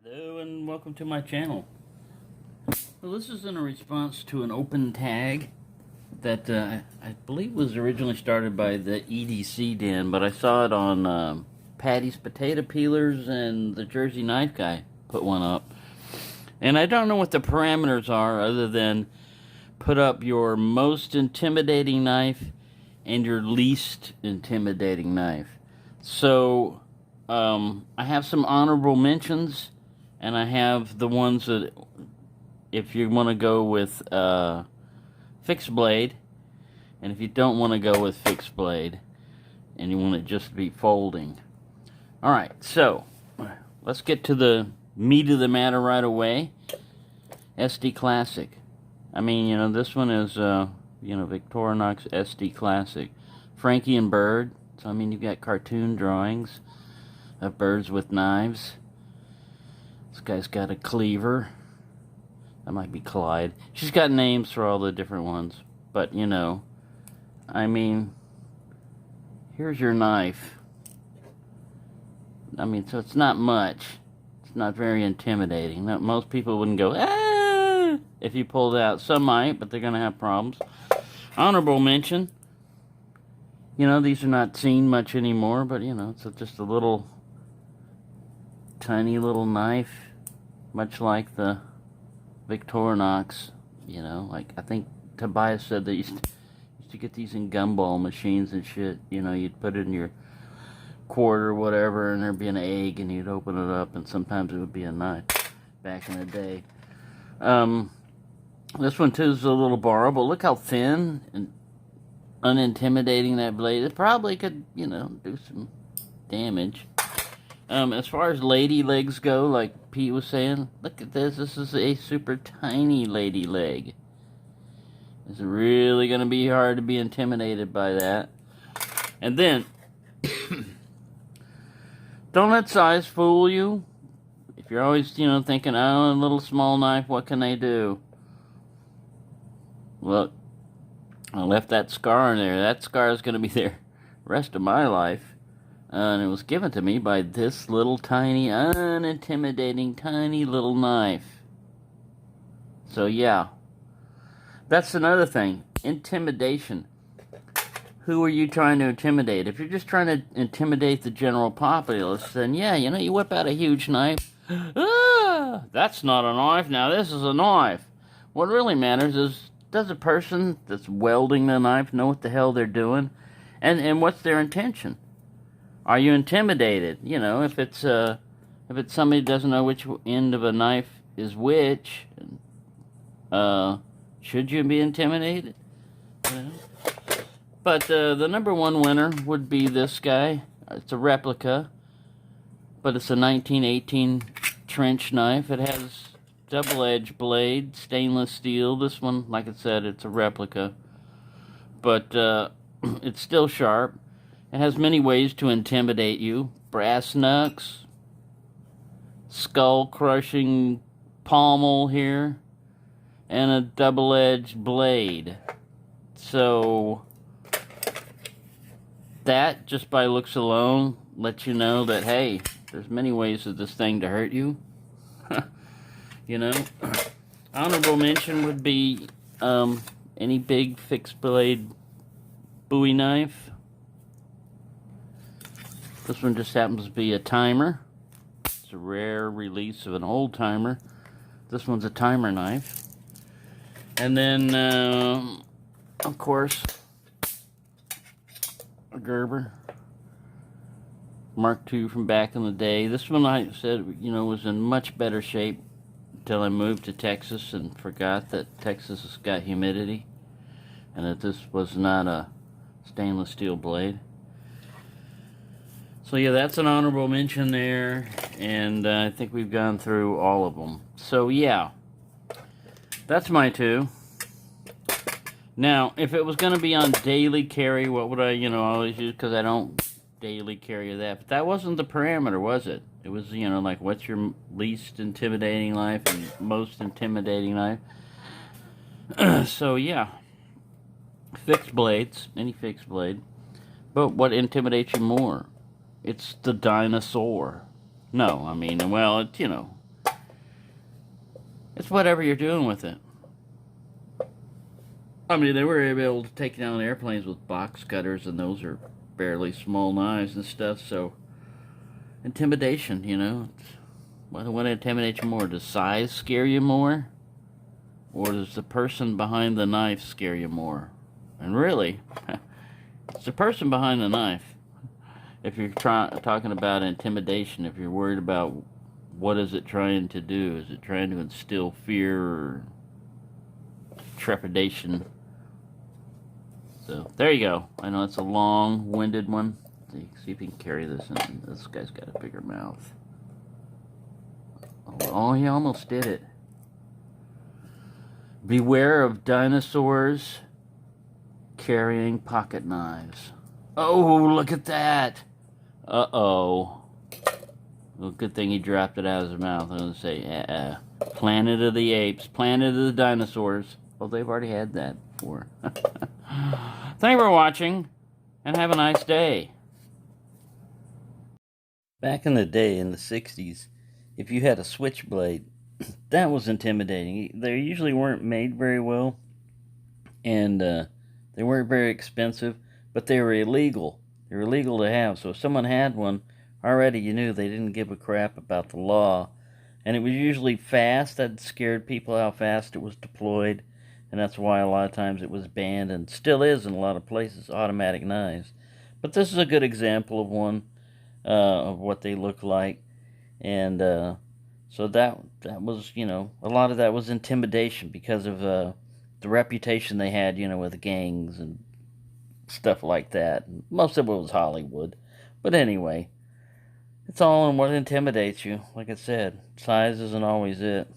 Hello and welcome to my channel. Well, this is in a response to an open tag that I believe was originally started by the EDC Den, but I saw it on Patty's Potato Peelers, and the Jersey Knife Guy put one up. And I don't know what the parameters are other than put up your most intimidating knife and your least intimidating knife. So I have some honorable mentions, and I have the ones that, if you want to go with fixed blade, and if you don't want to go with fixed blade, and you want it just to be folding. Alright, so let's get to the meat of the matter right away. SD Classic. I mean, you know, this one is, Victorinox SD Classic. Frankie and Bird. So, I mean, you've got cartoon drawings of birds with knives. This guy's got a cleaver. That might be Clyde. She's got names for all the different ones. But, you know, I mean, here's your knife. I mean, so it's not much. It's not very intimidating. Most people wouldn't go, ah, if you pulled it out. Some might, but they're going to have problems. Honorable mention. You know, these are not seen much anymore, but, you know, it's just a little, tiny little knife, much like the Victorinox, you know, like, I think Tobias said they used to get these in gumball machines and shit. You know, you'd put it in your quarter or whatever, and there'd be an egg, and you'd open it up, and sometimes it would be a knife back in the day. This one, too, is a little borrowable. Look how thin and unintimidating that blade. It probably could, you know, do some damage. As far as lady legs go, like Pete was saying, look at this. This is a super tiny lady leg. It's really going to be hard to be intimidated by that. And then, don't let size fool you. If you're always, you know, thinking, oh, a little small knife, what can they do? Look, I left that scar in there. That scar is going to be there the rest of my life. And it was given to me by this little tiny, unintimidating, tiny little knife. So, yeah. That's another thing. Intimidation. Who are you trying to intimidate? If you're just trying to intimidate the general populace, then, yeah, you know, you whip out a huge knife. Ah, that's not a knife. Now, this is a knife. What really matters is, does a person that's welding the knife know what the hell they're doing? And what's their intention? Are you intimidated? You know, if it's somebody who doesn't know which end of a knife is which, should you be intimidated? You know? But the number one winner would be this guy. It's a replica, but it's a 1918 trench knife. It has double-edged blade, stainless steel. This one, like I said, it's a replica, but it's still sharp. It has many ways to intimidate you. Brass knucks, skull-crushing pommel here, and a double-edged blade. So that, just by looks alone, lets you know that, hey, there's many ways for this thing to hurt you. You know, honorable mention would be any big fixed blade Bowie knife. This one just happens to be a timer. It's a rare release of an old timer. This one's a timer knife. And then, of course, a Gerber Mark II from back in the day. This one, I said, you know, was in much better shape until I moved to Texas and forgot that Texas has got humidity and that this was not a stainless steel blade. So yeah, that's an honorable mention there, and I think we've gone through all of them. So yeah, that's my two. Now, if it was going to be on daily carry, what would I, you know, always use? Because I don't daily carry that. But that wasn't the parameter, was it? It was, you know, like, what's your least intimidating knife and most intimidating knife? So yeah, fixed blades, any fixed blade. But what intimidates you more? It's the dinosaur. No, I mean, well, it's, you know, It's whatever you're doing with it. I mean, they were able to take down airplanes with box cutters, and those are barely small knives and stuff, so intimidation, you know. What intimidates you more? Does size scare you more? Or does the person behind the knife scare you more? And really, it's the person behind the knife. If you're talking about intimidation, if you're worried about what is it trying to do, is it trying to instill fear or trepidation? So there you go. I know it's a long-winded one. See if you can carry this. And this guy's got a bigger mouth. Oh, he almost did it. Beware of dinosaurs carrying pocket knives. Oh, look at that. Uh-oh. Well, good thing he dropped it out of his mouth. I was going to say, Planet of the Apes, Planet of the Dinosaurs. Well, they've already had that before. Thank you for watching, and have a nice day. Back in the day, in the 60s, if you had a switchblade, that was intimidating. They usually weren't made very well, and they weren't very expensive, but they were illegal. They were illegal to have, so if someone had one, already you knew they didn't give a crap about the law. And it was usually fast. That scared people how fast it was deployed, and that's why a lot of times it was banned, and still is in a lot of places, automatic knives. But this is a good example of one, of what they look like. And so that was, you know, a lot of that was intimidation because of the reputation they had, you know, with gangs and stuff like that. Most of it was Hollywood. But anyway, it's all in what intimidates you. Like I said, size isn't always it.